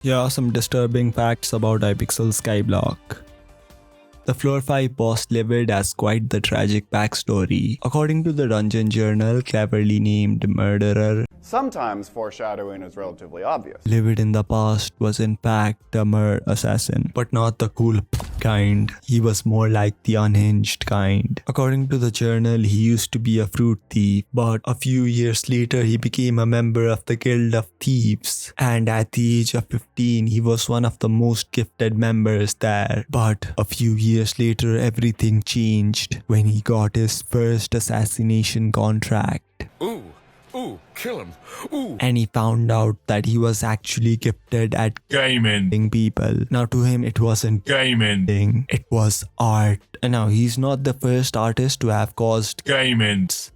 Here are some disturbing facts about Hypixel Skyblock. The Floor 5 boss Livid has quite the tragic backstory. According to the Dungeon Journal, cleverly named Murderer, sometimes foreshadowing is relatively obvious. Livid in the past was in fact a assassin, but not the cool kind. He was more like the unhinged kind. According to the journal, he used to be a fruit thief, but a few years later he became a member of the Guild of Thieves, and at the age of 15 he was one of the most gifted members there. But a few years later everything changed when he got his first assassination contract. Ooh, kill him. Ooh. And he found out that he was actually gifted at Gaming. people. Now to him it wasn't Gaming. it was art. And now he's not the first artist to have caused Gamings.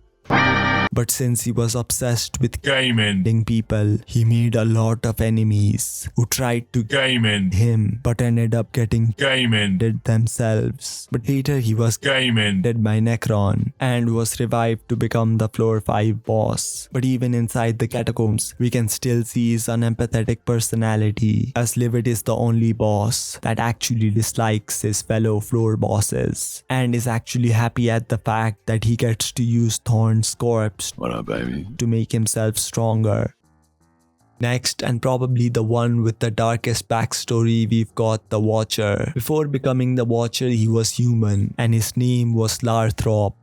but since he was obsessed with Gaming. people, he made a lot of enemies who tried to Gaming. him but ended up getting Gaming. themselves. But later he was Gaming. by Necron and was revived to become the Floor 5 boss. But even inside the catacombs, we can still see his unempathetic personality, as Livid is the only boss that actually dislikes his fellow floor bosses and is actually happy at the fact that he gets to use Thorn's corpse to make himself stronger. Next, and probably the one with the darkest backstory, we've got the Watcher. Before becoming the Watcher, he was human, and his name was Lathrop.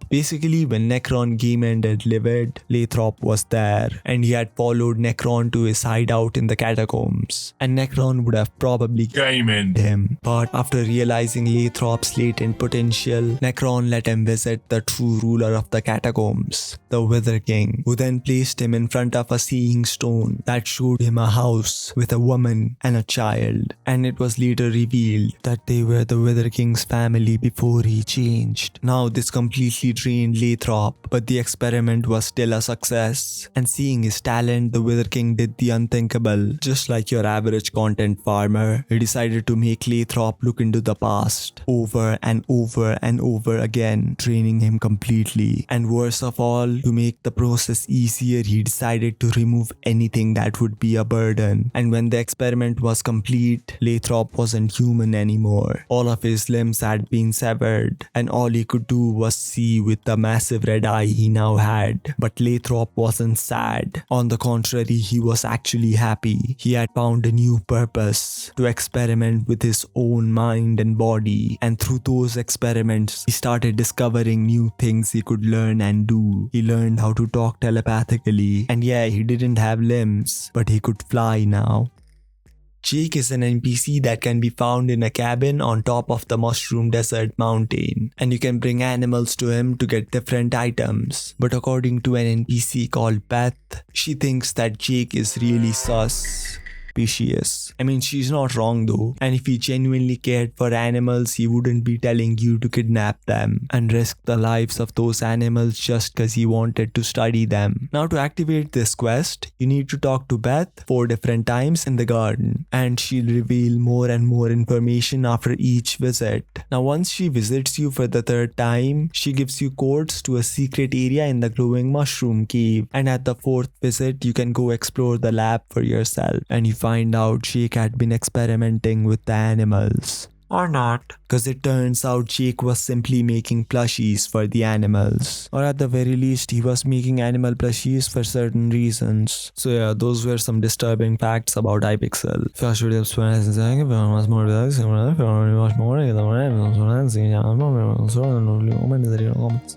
Basically, when Necron game ended Livid, Lathrop was there, and he had followed Necron to his hideout in the catacombs, and Necron would have probably Gaming. him. But after realizing Lathrop's latent potential, Necron let him visit the true ruler of the catacombs, the Wither King, who then placed him in front of a seeing stone that showed him a house with a woman and a child. And it was later revealed that they were the Wither King's family before he changed. Now this completely drained Lathrop, but the experiment was still a success. And seeing his talent, the Wither King did the unthinkable. Just like your average content farmer, he decided to make Lathrop look into the past over and over and over again, training him completely. And worst of all, to make the process easier, he decided to remove anything that would be a burden. And when the experiment was complete, Lathrop wasn't human anymore. All of his limbs had been severed, and all he could do was see with the massive red eye he now had. But Lathrop wasn't sad. On the contrary, he was actually happy. He had found a new purpose: to experiment with his own mind and body. And through those experiments, he started discovering new things he could learn and do. He learned how to talk telepathically. And yeah, he didn't have limbs, but he could fly now. Jake is an NPC that can be found in a cabin on top of the Mushroom Desert Mountain, and you can bring animals to him to get different items. But according to an NPC called Beth, she thinks that Jake is really suspicious. I mean, she's not wrong though, and if he genuinely cared for animals, he wouldn't be telling you to kidnap them and risk the lives of those animals just cause he wanted to study them. Now to activate this quest, you need to talk to Beth 4 different times in the garden, and she'll reveal more and more information after each visit. Now once she visits you for the 3rd time, she gives you codes to a secret area in the glowing mushroom cave, and at the 4th visit you can go explore the lab for yourself, and you find out Jake had been experimenting with the animals. Or not, because it turns out Jake was simply making plushies for the animals. Or at the very least, he was making animal plushies for certain reasons. So yeah, those were some disturbing facts about Hypixel. If you should have more,